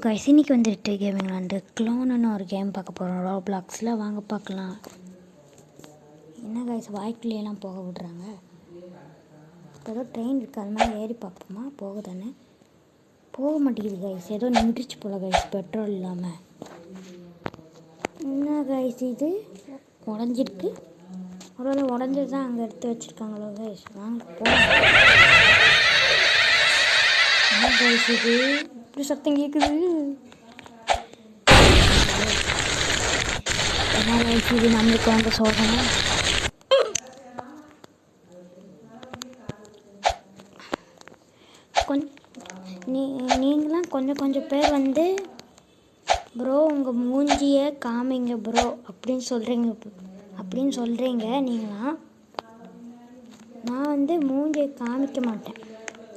Guys, இன்னைக்கு வந்துட்டு கேமிங்கில் வந்து க்ளோன்னு ஒரு கேம் பார்க்க போகிறோம். ரோப்ளாக்ஸில் வாங்க பார்க்கலாம். என்ன கைஸ், வாய்க்குள்ளேயெல்லாம் போக விடுறாங்க. ஏதோ ட்ரெயின் இருக்குது, அது மாதிரி ஏறி பார்ப்போமா? போகுதானே? போக மாட்டேங்குது கைஸ், ஏதோ நின்றுச்சு போல கைஸ், பெட்ரோல் இல்லாமல். என்ன கைஸ் இது உடஞ்சிருக்கு? ஒருவேளை உடஞ்சது தான் அங்கே எடுத்து வச்சுருக்காங்களோ கைஸ். வாங்க போகலாம். என்ன கைஸ் இது இப்படி சத்தம் கேட்குது? என்ன கைஸ் இது நம்மளுக்கு வந்து சோதனை? நீங்களாம் கொஞ்சம் பேர் வந்து ப்ரோ உங்கள் மூஞ்சியை காமிங்க ப்ரோ அப்படின்னு சொல்கிறீங்க நீங்களாம். நான் வந்து மூஞ்சியை காமிக்க மாட்டேன்,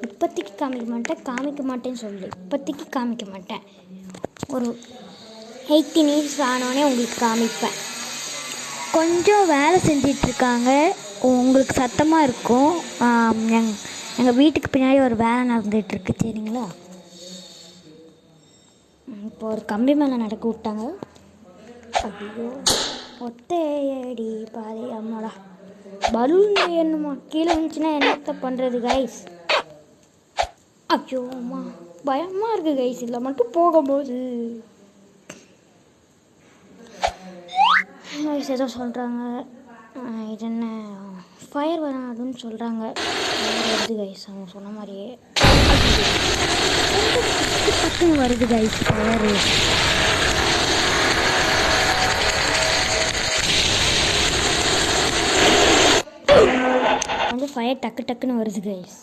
இப்போதைக்கு காமிக்க மாட்டேன்னு சொல்லு. இப்போதைக்கு காமிக்க மாட்டேன். ஒரு 18 இயர்ஸ் ஆனோடனே உங்களுக்கு காமிப்பேன். கொஞ்சம் வேலை செஞ்சிட்ருக்காங்க, உங்களுக்கு சத்தமாக இருக்கும். எங்கள் வீட்டுக்கு பின்னாடி ஒரு வேலை நடந்துகிட்ருக்கு, சரிங்களா? இப்போ ஒரு கம்பி மேலே நடக்க விட்டாங்க. ஐயோ, ஒத்தையடி பாதி அம்மாடா. பலூன் என்னமா கீழே வந்துச்சுன்னா என்னத்த பண்ணுறது கைஸ்? ஐயோ அம்மா, பயமாக இருக்குது கைஸ். இல்லை மட்டும் போகும்போது கைஸ் ஏதோ சொல்கிறாங்க. இது என்ன ஃபயர் வராதுன்னு சொல்கிறாங்க. வருது கைஸ், அவங்க சொன்ன மாதிரியே டக்குன்னு வருது கைஸ் ஃபயர். வந்து ஃபயர் டக்குன்னு வருது கைஸ்.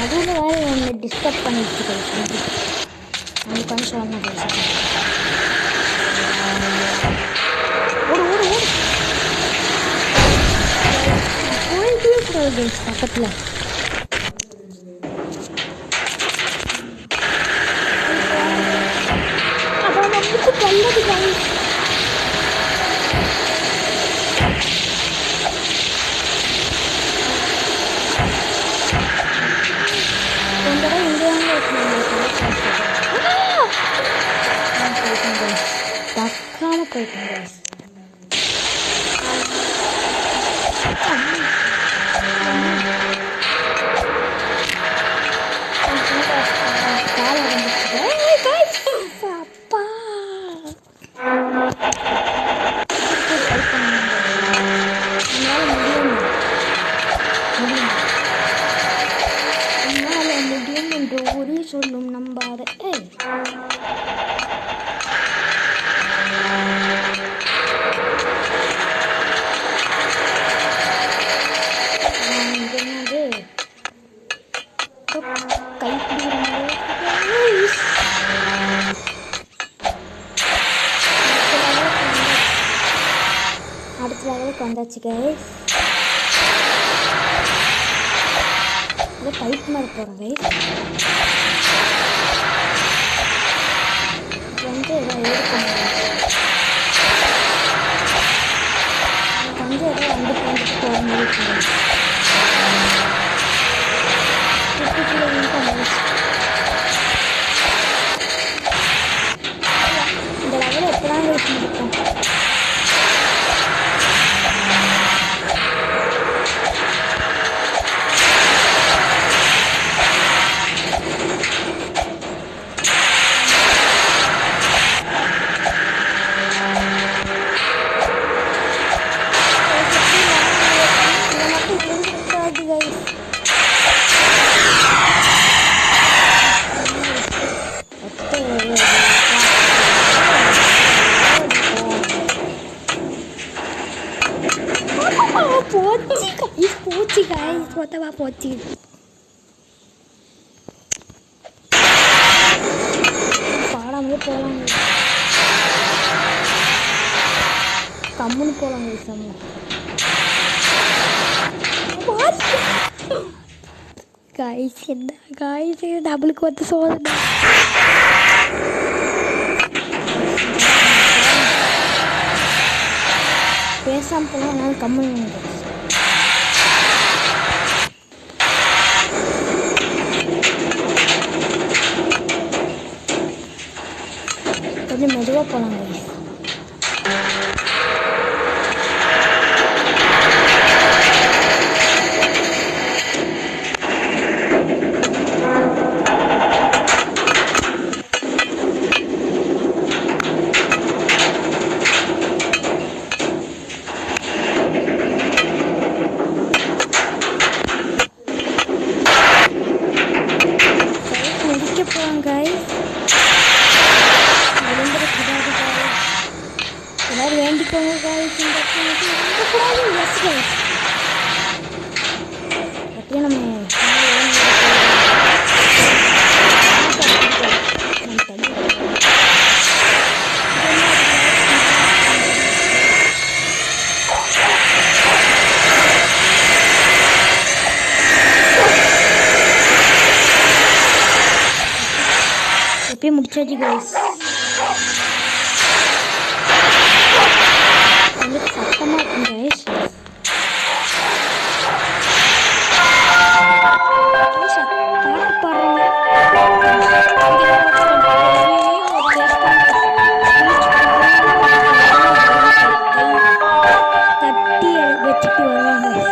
அதுல வேற ஒன்று டிஸ்டர்ப் பண்ணிட்டு அவங்களுக்கு வந்து சொல்லணும் கைஸ். போயிட்டே கூடாது கைஸ் பக்கத்தில். அப்புறம் நமக்கு நல்லது கைஸ். பக்காம போயிட்டேன் கைஸ். முடியும் என்று ஊரே சொல்லும் நம்பாத. அடுத்த லெவலுக்கு வந்தாச்சு கைஸ். இதோ பைப் மாதிரி போகிறோம் கைஸ். வந்து ஏதோ ஏற்கணும் வந்து ஏதோ வந்துட்டு போகிற மாதிரி இருக்கு. இந்த லெவலில் எப்படாங்க வச்சுருக்கோம். போச்சு கைஸ், மொத்தமாக போச்சு. பாடாமலே போகலாம், கம்முன்னு போகலாம் கைஸ். காய்ஸ் என்ன காய்ஸ் இது நம்மளுக்கு வந்து சோதனை. பேசாமல் போனால் என்னால் கம்மி கொஞ்சம் மெதுவாக போகலாம் guys. முடிக்க போகிறோம் guys. எல்லாரும் வேண்டிக்கோங்க guys. இந்த எஸ் guys. அப்படியே நம்ம எப்படியே முடிச்சாச்சு guys. வந்து சத்தமாக இருக்கும் guys. பாட்டு பாடுறாங்க. தட்டி வச்சுட்டு வருவாங்க guys.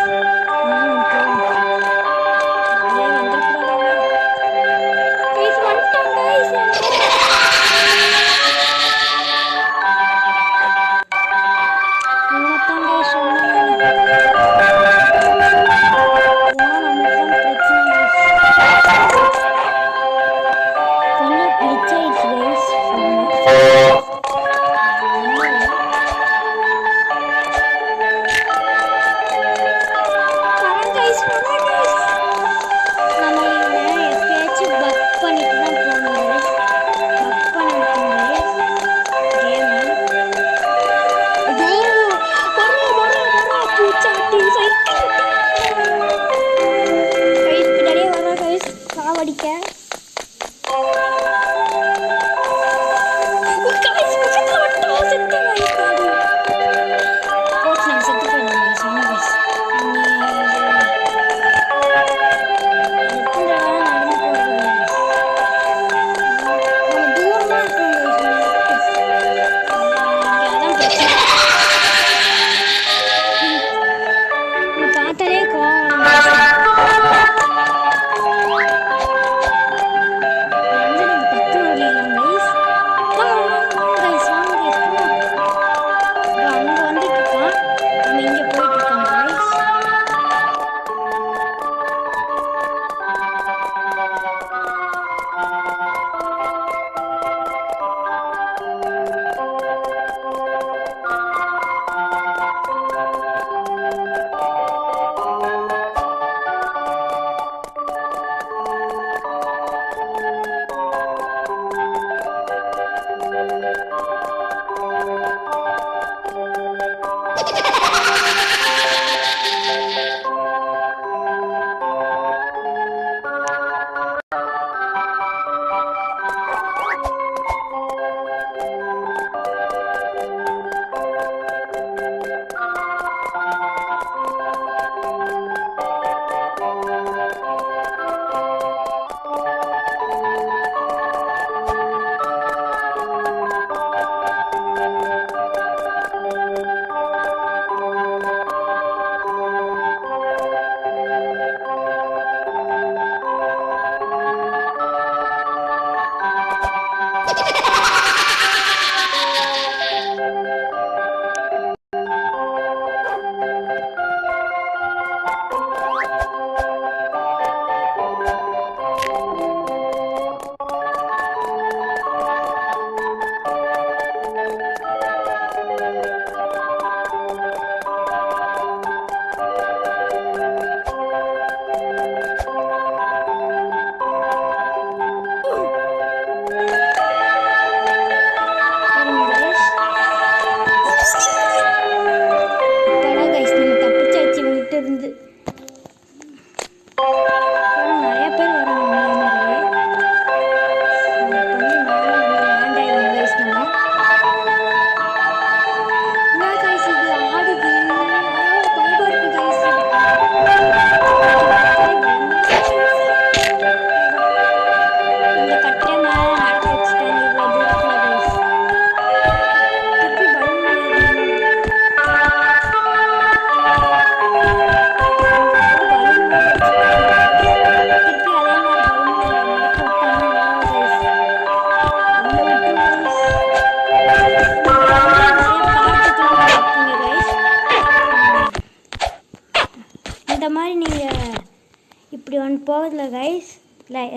இப்படி ஒன்று போகுதுல கைஸ்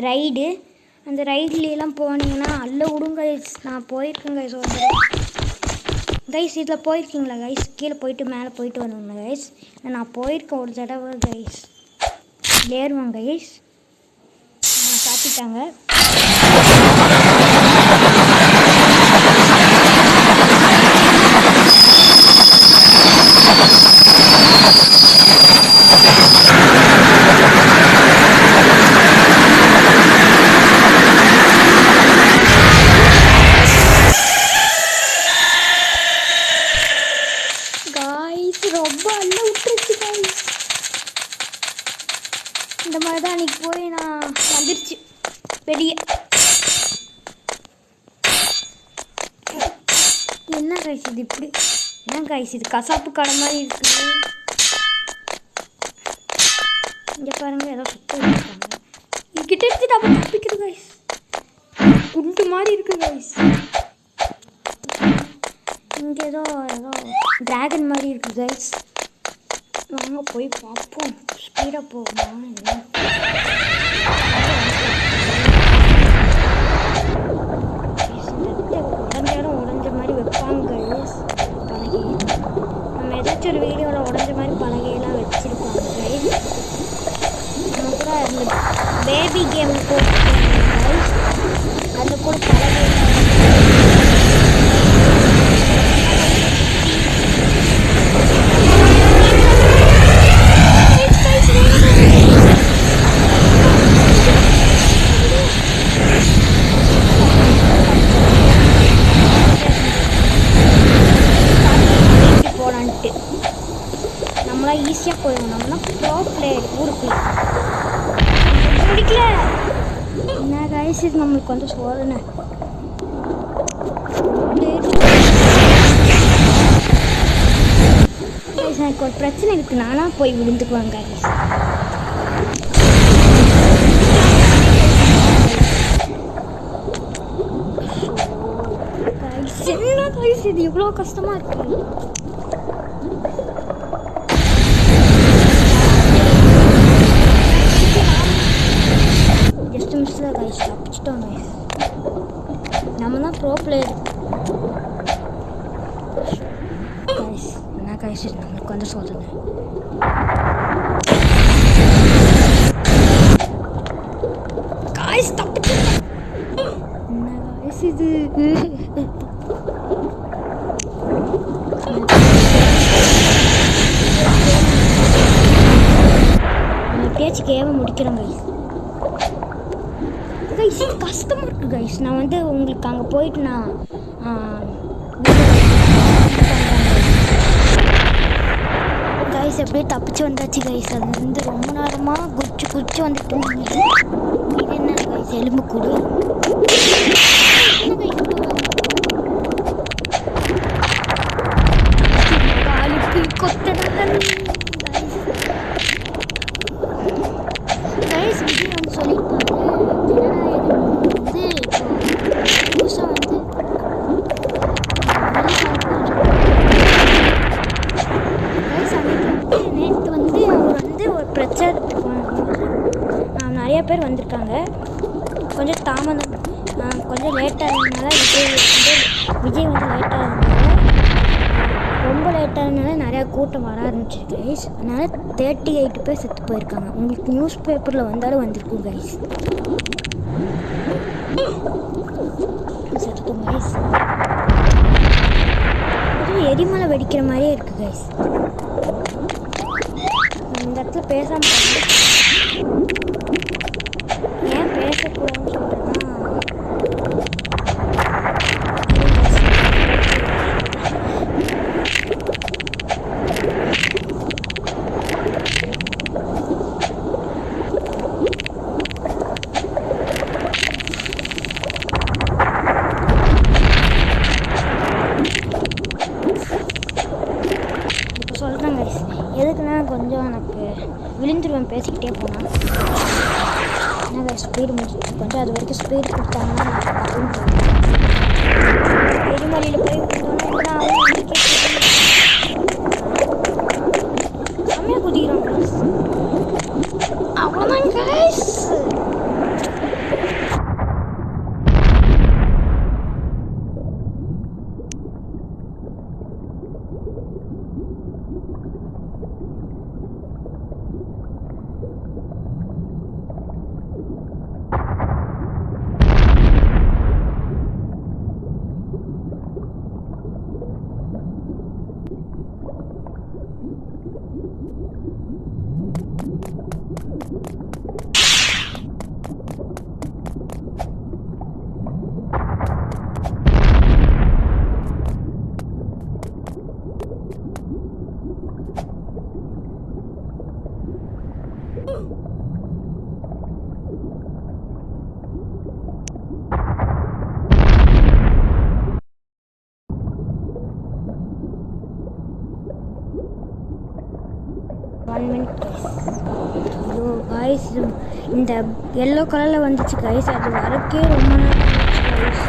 ரைடு. அந்த ரைட்லாம் போனீங்கன்னா அல்ல விடும் கைஸ். நான் போயிருக்கேன் கைஸ் ஒரு தடவை. கைஸ் இதில் போயிருக்கீங்களா கைஸ்? கீழே போயிட்டு மேலே போயிட்டு வரணுங்களா கைஸ்? நான் போயிருக்கேன் ஒரு தடவை கைஸ். ஏறுவோம் கைஸ். சாப்பிட்டாங்க. ரொம்ப அல்ல விட்டுருச்சு கைஸ். இந்த மாதிரி தான் அன்றைக்கி போய் நான் வந்துருச்சு வெளியே. என்ன கைஸ் இது இப்படி? என்ன கைஸ் இது கசாப்பு கடை மாதிரி இருக்குது. இங்கே பாருங்கள் ஏதோ சுத்தம் இருக்காங்க. கிட்ட எடுத்து நம்ம தப்பிக்குது கைஸ். குண்டு மாதிரி இருக்குது கைஸ். இங்கே ஏதோ டிராகன் மாதிரி இருக்குது கைஸ். வாங்க போய் பார்ப்போம். ஸ்பீடாக போகுமா? உடஞ்ச மாதிரி வைப்பாங்க கைஸ் பலகை. நம்ம ஏதாச்சும் ஒரு வீடியோவில் உடஞ்ச மாதிரி பலகையெல்லாம் வச்சுருப்பாங்க கைஸ். நம்ம கூட அந்த பேபி கேம் போட்டுருக்காங்க கைஸ். அதில் கூட பலகை நம்மளாம் ஈஸியாக போயிடும். நம்மளாம் ப்ரோ பிளேயர் ஊருக்குள்ள பிடிக்கல. என்ன கைஸ் இது நம்மளுக்கு வந்து சோதனை. எனக்கு ஒரு பிரச்சனை இருக்குது. நானாக போய் விழுந்துக்குவாங்க கைஸ். என்ன கைஸ் இது இவ்வளோ கஷ்டமாக இருக்குது. ஜஸ்ட் மிஸ்ல கைஸ் தப்பிச்சிட்டோம் கைஸ். நம்ம தான் ப்ரோ பிளேயர் கைஸ். என்ன கைஸ் இது நம்மளுக்கு வந்து சோதனை. கைஸ் தப்பிச்சிட்டோம். என்ன கைஸ் இது? பேச்சு கேம முடிக்கிறோம் கைஸ். கைஸ் கஷ்டமாக இருக்குது கைஸ். நான் வந்து உங்களுக்கு அங்கே போயிட்டு நான் கைஸ் எப்படியே தப்பிச்சு வந்தாச்சு கைஸ். அது வந்து ரொம்ப நேரமாக குச்சி வந்துட்டு இது என்ன கைஸ்? எலும்பு கூடு கைஸ். விஜய் வந்து சொல்லியிருப்பாங்க புதுசாக வந்து நேற்று வந்து அவர் வந்து ஒரு பிரச்சாரத்துக்கு நிறைய பேர் வந்திருக்காங்க. கொஞ்சம் தாமதம் கொஞ்சம் லேட்டாக இருந்ததுனால விஜய் வந்து லேட்டாக இருந்ததுனால ரொம்ப லேட்டாக இருந்ததுனால நிறையா கூட்டம் வர ஆரம்பிச்சிருக்கு கைஸ். அதனால் 38 பேர் செத்து போயிருக்காங்க. உங்களுக்கு நியூஸ் பேப்பரில் வந்தாலும் வந்திருக்கும் கைஸ். செத்துட்டோம் கைஸ். எரிமலை வெடிக்கிற மாதிரியே இருக்குது கைஸ். இந்த இடத்துல பேசாமல் ஏன் பேசக்கூடாதுன்னு சொல்கிறேன்னா இப்போ சொல்கிறேன் கைஸ். எதுக்குன்னா கொஞ்சம் எனக்கு விழுந்துருவேன் பேசிக்கிட்டே போனால். என்ன ஸ்பீடு முடிச்சு கொஞ்சம் அது வரைக்கும் ஸ்பீடு கொடுத்தாங்கன்னா எரிமலையில் போய் விழுந்தோன்னா செம்மையாக குதிக்கிறோம் கைஸ். அவ்வளோதாங்க. கைஸ் இந்த எல்லோ கலரில் வந்துச்சு கைஸ். அது வரக்கே ரொம்ப நேரம் ஆச்சு கைஸ்.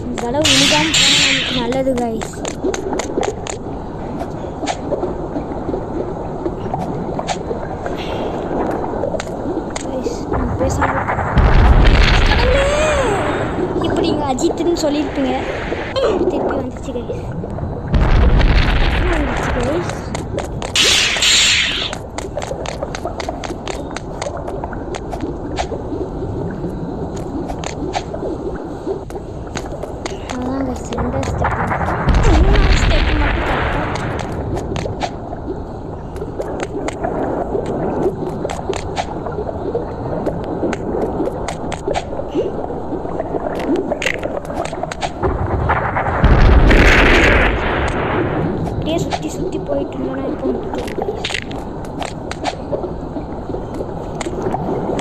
இந்த தடவை விழுகாமல் போனால் நமக்கு நல்லது கைஸ். இப்படி நீங்கள் அஜித்துன்னு சொல்லியிருப்பீங்க. திருப்பி வந்துச்சு கைஸ். வந்துச்சு கைஸ். அதான் கைஸ் 2 ஸ்டெப் 3 ஸ்டெப் மட்டும் சுற்றி போயிட்டு இருந்தோன்னா எப்போ முடிக்கும்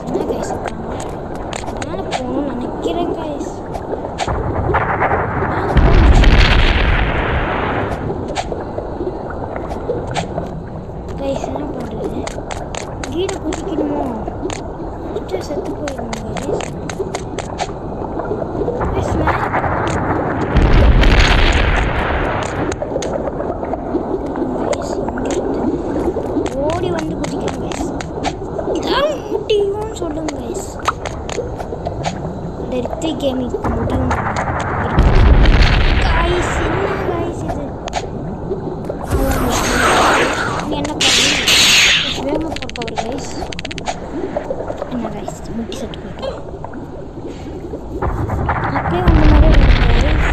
என்ன கைஸ் மேலே போகணும்னு நினைக்கிறேன் கைஸ். கைஸ் என்ன பண்ணுறது? கீழே குதிக்கணுமோ? செத்து போயிடணும் கைஸ். ஓடி வந்து குதிக்கிறேன் கைஸ். இதான் முடியும்னு சொல்லுங்க கைஸ். இந்த ரித்விக் கேமிங் முடியும் கைஸ். என்ன கைஸ் இது? என்ன பண்ணுங்க வேகமாக போட்டு கைஸ். என்ன கைஸ் முட்டி செட்டு போயிட்டு அப்படியே வந்த மாதிரி கைஸ்.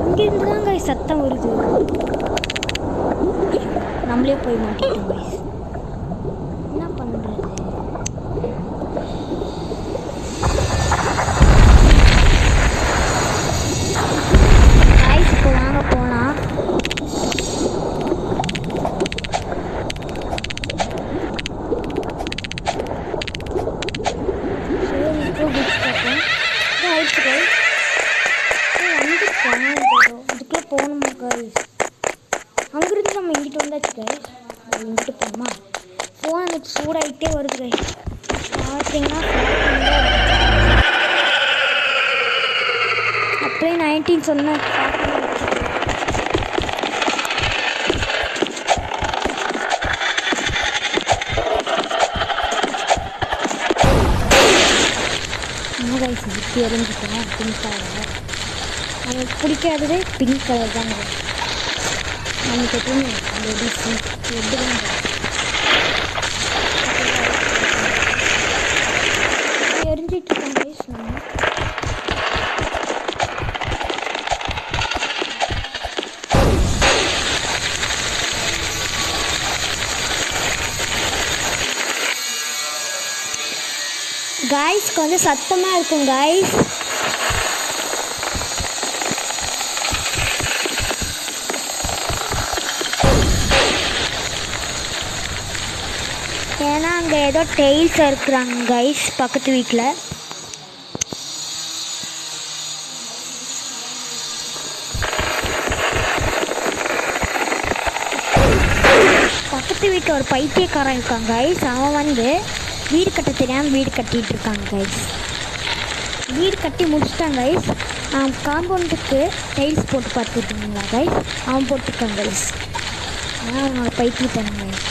இங்கேருந்து தான் கைஸ் சத்தம் வருது. நம்மளே போய் மாட்டிட்டோம் கைஸ். என்ன பண்ணுறது? கைஸ் இப்போ வாங்க போகலாம். சரி இப்போ குடிச்சு பார்ப்போம். ஆயிடுச்சு கைஸ். இதுக்குள்ளே போகணுமா கைஸ்? அங்கிருந்து நம்ம இங்கிட்டு வந்தாச்சு கைஸ். இங்கிட்டு போகணுமா? ஃபோன் எனக்கு சூடாகிட்டே வருது கைஸ். பார்த்தீங்கன்னா அப்படியே 19 சொன்னேன். கைஸ் இப்படி எரிஞ்சுட்டேன் பிங்க் கலர். எனக்கு பிடிக்காததே பிங்க் கலர் தான். நமக்கு எப்பவுமே ரெட்டு தான் எரிஞ்சிட்டு இருக்கேன் கைஸ். நான் கைஸ் கொஞ்சம் சத்தமாக இருக்கும் கைஸ். ஏன்னா அங்கே ஏதோ டெய்ல்ஸ் இருக்கிறாங்க கைஸ் பக்கத்து வீட்டில். பக்கத்து வீட்டில் ஒரு பைத்தியக்காரன் இருக்கான் கைஸ். அவன் வந்து வீடு கட்ட தெரியாமல் வீடு கட்டிகிட்டு இருக்காங்க கைஸ். வீடு கட்டி முடிச்சிட்டான் கைஸ். காம்பவுண்டுக்கு டைல்ஸ் போட்டு பார்த்துருக்கீங்களா கைஸ்? அவன் போட்டிருக்கான் கைஸ். ஆனால் அவனோட பைத்தியத்தனம் கைஸ்.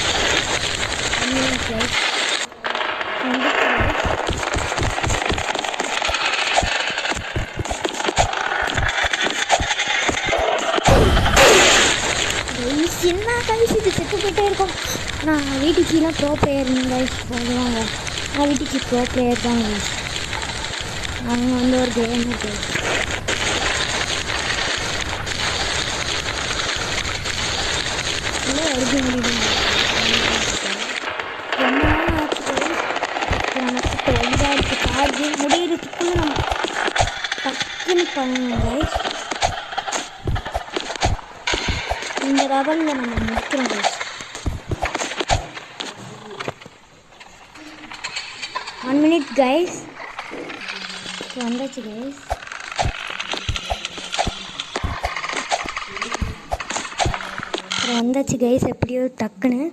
என்ன கைஸ் இது செத்து போயிட்டே இருக்கும். நான் வீட்டுக்கு ப்ரோ பிளேயர் கைஸ் சொல்லுவாங்க. நான் வீட்டுக்கு ப்ரோ பிளேயர் தான் கைஸ். அவங்க வந்து ஒரு கேமர் கைஸ். எழுதி முடியும் ரொம்ப நாள் ஆச்சு எனக்கு இதாகிடுச்சு. சார்ஜ் முடியறதுக்குள்ளே நம்ம டக்குன்னு பண்ணணும் கைஸ். இந்த லெவலில் நம்ம முடிக்கிறோம் கைஸ். 1 minute guys. வந்தாச்சு கைஸ். வந்தாச்சு கைஸ் எப்படியோ டக்குன்னு.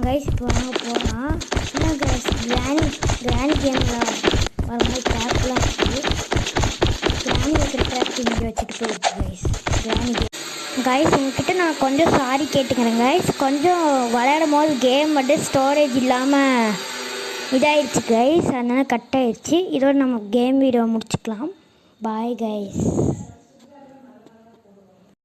கைஸ் இப்போ வாங்க போகலாம். என்ன கைஸ் கிராணி கேமில் வர மாதிரி ட்ராக்லாம் இருக்குது. கிராணி வைக்கிற ட்ராக் இங்கே வச்சுட்டு போயிருக்கு கைஸ். கிராணி கைஸ் உங்ககிட்ட நான் கொஞ்சம் சாரி கேட்டுக்கிறேன் கைஸ். கொஞ்சம் விளையாடும் போது கேம் வந்து ஸ்டோரேஜ் இல்லாமல் இதாகிடுச்சு கைஸ், அதனால் கட் ஆகிடுச்சு. இதோட நம்ம கேம் வீடியோ முடிச்சுக்கலாம். Bye guys.